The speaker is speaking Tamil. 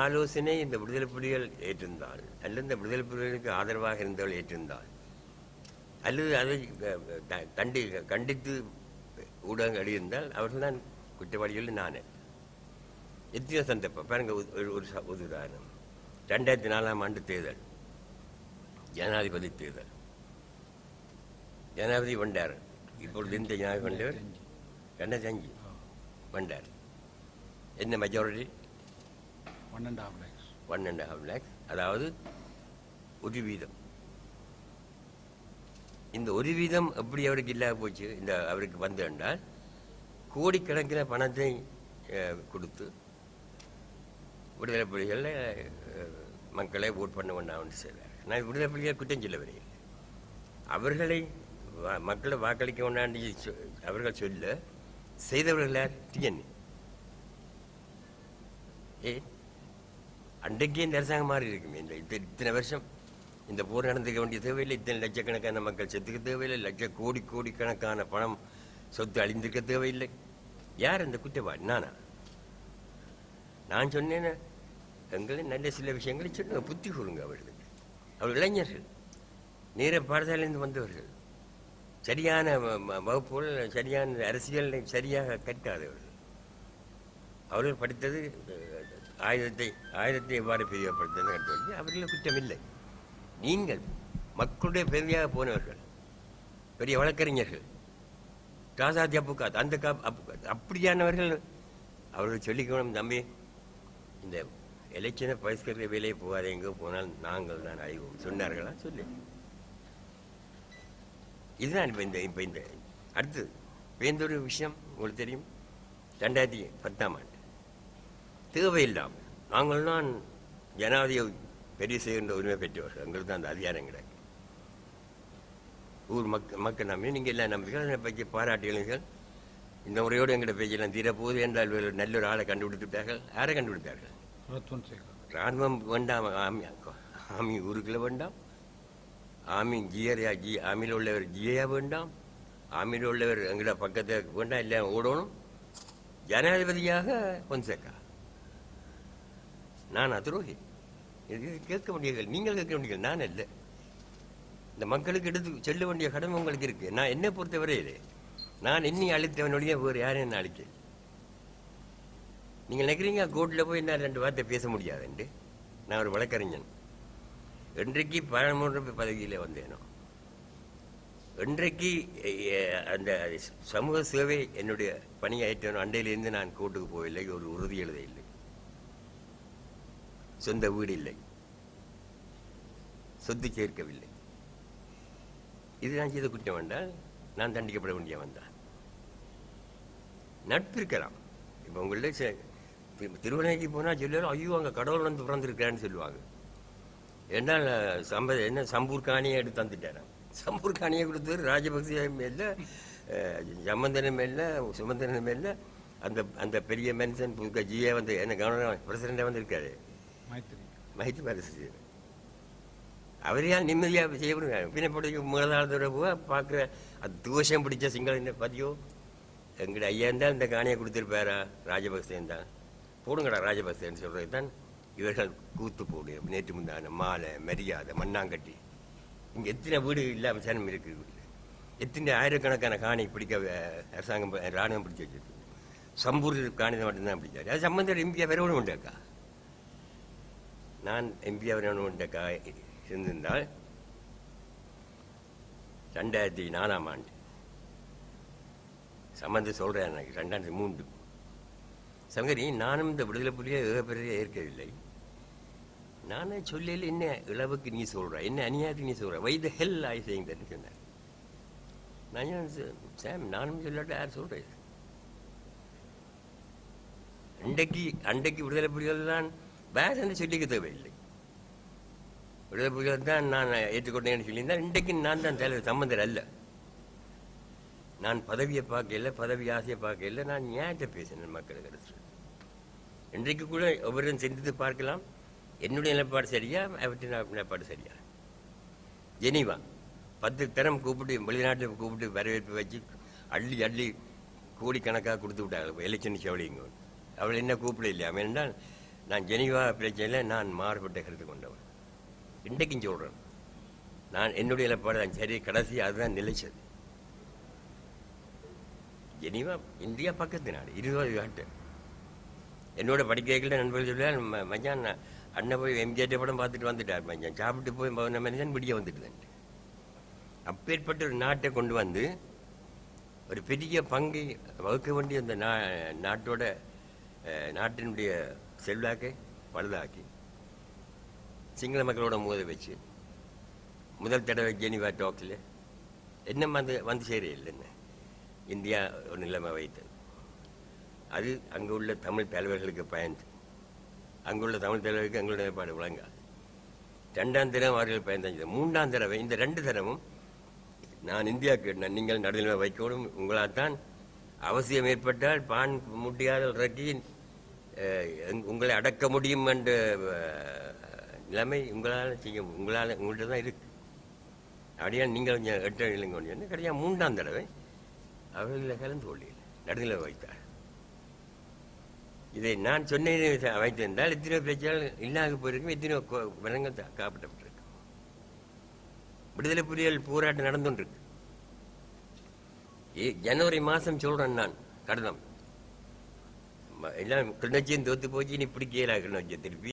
ஆலோசனை இந்த விடுதலை புலிகள் ஏற்றிருந்தால் அல்லது இந்த விடுதலை புலிகளுக்கு ஆதரவாக இருந்தவர்கள் ஏற்றிருந்தால் அல்லது அதை கண்டித்து ஊடகங்கள் எழுதியிருந்தால் அவர்கள்தான் குற்றவாளிகள். நான் எத்தனை சந்தர்ப்பம் பாருங்க. ஒரு உதாரணம், 2004ஆம் ஆண்டு தேர்தல், ஜனாதிபதி தேர்தல். ஜனாதிபதி வந்தார். இப்பொழுது இந்த ஜனாதிபதி வந்தவர் 2005 வந்தார். என்ன மெஜாரிட்டி? 1.5 lakhs. அதாவது ஒரு வீதம். இந்த ஒரு வீதம் எப்படி அவருக்கு இல்லாத போச்சு? இந்த அவருக்கு வந்து என்றால் கோடிக்கணக்கில் பணத்தை கொடுத்து விடுதலை புலிகளை மக்களை ஓட் பண்ண வேண்டாம்னு செய்தார். நான் விடுதலை புலிகள் குற்றம் சொல்ல வரவில்லை. அவர்களை மக்களை வாக்களிக்க வேண்டாண்டு அவர்கள் சொல்ல செய்தவர்கள் டிஎன்ஏ. அன்றைக்கே இந்த அரசாங்கம் மாறி இருக்குமே. இந்த இத்தனை வருஷம் இந்த போர் நடந்துக்க வேண்டிய தேவையில்லை. இத்தனை லட்சக்கணக்கான மக்கள் செத்துக்க தேவையில்லை. கோடிக்கணக்கான பணம் சொத்து அழிந்திருக்க தேவையில்லை. யார் அந்த குற்றவாளி? நானா? நான் சொன்னேன், எங்களை நல்ல சில விஷயங்களை சொல்லுங்க, புத்தி கூறுங்க அவர்களுக்கு. அவர்கள் இளைஞர்கள், நேர பாடசாலையிலிருந்து வந்தவர்கள், சரியான வகுப்புகள், சரியான அரசியலை சரியாக கற்காதவர்கள். அவர்கள் படித்தது ஆயுதத்தை எவ்வாறு பிரிவுபடுத்தது கற்றுவதற்கு அவர்களுக்கு குற்றமில்லை. நீங்கள் மக்களுடைய பெருமையாக போனவர்கள், பெரிய வழக்கறிஞர்கள், ராசாதி அப்புகாத், அந்த அப்படியானவர்கள் அவர்கள் சொல்லிக்கணும், தம்பி இந்த எலெக்ஷனை பரிஷ்கரிக்கிற வேலையை போகாத, எங்கே போனால் நாங்கள் தான் அறிவோம் சொன்னார்களா? சொல்லி இதுதான் இப்போ இந்த அடுத்தது வேந்தொரு விஷயம் உங்களுக்கு தெரியும். 2010ஆம் ஆண்டு தேவையில்லாமல் நாங்கள் தான் ஜனாதிபதியை பெரிய செய்கின்ற உரிமை பெற்றவர்கள். எங்களுக்கு தான் அந்த அதிகாரம் கிடையாது. ஊர் மக்கள் நம்பி நீங்கள் எல்லாம் நம்பிக்கை அதை பற்றி பாராட்டுகிறீர்கள். இந்த முறையோடு எங்களோட பேச்செல்லாம் தீரப்போகுது என்றால் நல்ல ஒரு ஆளை கண்டுபிடித்துவிட்டார்கள். யாரை கண்டுபிடித்தார்கள்? இராணுவம் வேண்டாம், ஆமி ஊருக்குள்ள வேண்டாம், ஆமி ஆமியில் உள்ளவர் ஜியா வேண்டாம், ஆமியில் உள்ளவர் எங்களோட பக்கத்தை வேண்டாம், இல்லை ஓடணும். ஜனாதிபதியாக பொன்சேகா. நான் துரோகி. இது கேட்க முடியாது, நீங்கள் கேட்க முடியாது, நான் இல்லை. இந்த மக்களுக்கு எடுத்து செல்ல வேண்டிய கடமை உங்களுக்கு இருக்கு. நான் என்னை பொறுத்தவரையிலே நான் இன்னி அழித்தவனுடைய வேறு யாரும் என்ன அழிக்க. நீங்கள் நினைக்கிறீங்க கோர்ட்டில் போய் நான் 2 வார்த்தை பேச முடியாதுண்டு. நான் ஒரு வழக்கறிஞன். இன்றைக்கு பாராளுமன்ற பதவியில் வந்தேனோ, இன்றைக்கு அந்த சமூக சேவை என்னுடைய பணியாற்றணும். அண்டையிலிருந்து நான் கோர்ட்டுக்கு போகவில்லை, ஒரு உறுதி எழுத இல்லை, சொந்த வீடு இல்லை, சொத்து சேர்க்கவில்லை. இது நான் செய்த குற்றம் என்றால் நான் தண்டிக்கப்பட வேண்டிய வந்தான். நட்பு இருக்கலாம். இப்போ உங்கள்ட்ட திருவண்ணாமலைக்கு போனால் சொல்லுவாங்க, ஐயோ அங்கே கடவுள் வந்து பிறந்திருக்கிறான்னு சொல்லுவாங்க. என்னால் என்ன சம்பூர் காணியை எடுத்து தந்துட்டாரான். சம்பூர் காணியை கொடுத்தது ராஜபக்சே மேல, சம்பந்தனம் மேல, சுமந்தனம் மேல, அந்த பெரிய மனுஷன் புதுக்க ஜிஏ வந்து என்ன கவர்னர் பிரசிடண்டாக வந்திருக்காரு, மைத்ரி. அவரையால் நிம்மதியாக செய்யப்படுங்க. பின்னப்படிக்கு மேலாளத்தோட போக பார்க்குற அது தோஷம் பிடிச்ச சிங்கள பதியோ எங்கள்கிட்ட ஐயா இருந்தால் இந்த காணியை கொடுத்துருப்பாரா ராஜபக்சேன் தான் போடுங்கடா ராஜபக்சேன்னு சொல்கிறது தான் இவர்கள் கூத்து போடு. நேற்று முந்தான மாலை மரியாதை மண்ணாங்கட்டி இங்கே எத்தனை வீடு இல்லாமல் சனம் இருக்குது. எத்தனை ஆயிரக்கணக்கான காணி பிடிக்க அரசாங்கம் இராணுவம் பிடிச்சி வச்சிருக்கு. சம்பூர் காணிதை மட்டும்தான் பிடிச்சாரு. அது சம்பந்தம் எம்பியா வரணும் உண்டாக்கா. நான் எம்பியா வரணும் உண்டாக்கா இருந்திருந்தால் 2004ஆம் ஆண்டு சம்பந்தம் சொல்கிறேன். எனக்கு 2003 சங்கரி நானும் இந்த விடுதலை புலியை ஏகப்பெரிய ஏற்கவில்லை. நானே சொல்லல, என்ன இளவுக்கு நீ சொல்கிற, என்ன அநியாயத்துக்கு நீ சொல்கிற, வை த ஹெல் ஐ சேயிங் தட்னு சொன்னேன். நான் சாம் நானும் சொல்லாட்ட யார் சொல்கிறேன். அன்றைக்கு விடுதலை புலிகள் தான் பேஸ் என்று சொல்லிக்க தேவையில்லை. விடுதலை புலிகள் தான் நான் ஏற்றுக்கொண்டேன்னு சொல்லியிருந்தேன். இன்றைக்கு நான் தான் தலைவர், சம்பந்தர் அல்ல. நான் பதவியை பார்க்கல, பதவி ஆசையை பார்க்கல, நான் நியாயத்தை பேசினேன் மக்களுக்கு எடுத்து. இன்றைக்கு கூட ஒவ்வொருவரும் சிந்தித்து பார்க்கலாம், என்னுடைய நிலைப்பாடு சரியா, அவற்றின் நிலைப்பாடு சரியா. ஜெனீவா 10 தரம் கூப்பிட்டு, வெளிநாட்டில் கூப்பிட்டு வரவேற்பு வச்சு அள்ளி கோடிக்கணக்காக கொடுத்து விட்டாங்க எலெக்ஷன் செவலிங்க. அவள் என்ன கூப்பிட இல்லையா? என்றால் நான் ஜெனீவா பிரச்சனையில் நான் மாறுபட்ட கருத்து கொண்டவன். இன்றைக்கும் சொல்கிறேன், நான் என்னுடைய நிலப்பாடு தான் சரி, கடைசி அதுதான் நிலைச்சது. ஜெனீவா இந்தியா பக்கத்து நாடு, 20 நாட்டு. என்னோட படிக்கைகள் நண்பர்கள் சொல்லுவார், மச்சான் அண்ணன் போய் எம்ஜிஆர் படம் பார்த்துட்டு வந்துட்டார் மச்சான், சாப்பிட்டு போய் மனிதன் விடிய வந்துட்டுதான். அப்பேற்பட்ட ஒரு நாட்டை கொண்டு வந்து ஒரு பெரிய பங்கை வகுக்க வேண்டிய அந்த நாட்டோட நாட்டினுடைய செல்வாக்கை பழுதாக்கி சிங்கள மக்களோட மோத வச்சு முதல் தடவை ஜெனீவா டாக்ஸில் என்ன வந்து சேரையில் என்ன இந்தியா ஒரு நிலைமை வைத்தது. அது அங்கே உள்ள தமிழ் தலைவர்களுக்கு பயந்து, அங்குள்ள தமிழ் தலைவருக்கு எங்களுடைய நிலைப்பாடு விளங்காது. 2ஆம் தரம் அவர்கள் பயந்தது. 3ஆம் தடவை இந்த 2 தரமும் நான் இந்தியாவுக்கு நீங்கள் நடுநிலைமை வைக்கணும், உங்களால் தான் அவசியம் ஏற்பட்டால் பான் முட்டியால் இறக்கி உங்களை அடக்க முடியும் என்ற நிலைமை உங்களால் செய்ய, உங்கள்கிட்ட தான் இருக்கு. அப்படியா நீங்கள் கொஞ்சம் எட்ட இல்லைங்க கிடையாது. 3ஆம் தடவை அவர்களை கலந்து கொள்ளையில் நடுநிலை வைத்தார். இதை நான் சொன்னதை வைத்திருந்தால் எத்தனையோ பிரச்சனைகள் இல்லாத போயிருக்கும், எத்தனையோ மரங்கள் காப்பற்றப்பட்டிருக்கு. விடுதலை புலிகள் போராட்டம் நடந்துருக்கு. ஜனவரி மாதம் சொல்றேன் நான் கடிதம், எல்லாம் கிளர்ச்சியும் தோத்து போச்சு, இனி பிடிக்கல கிளர்ச்சி திருப்பி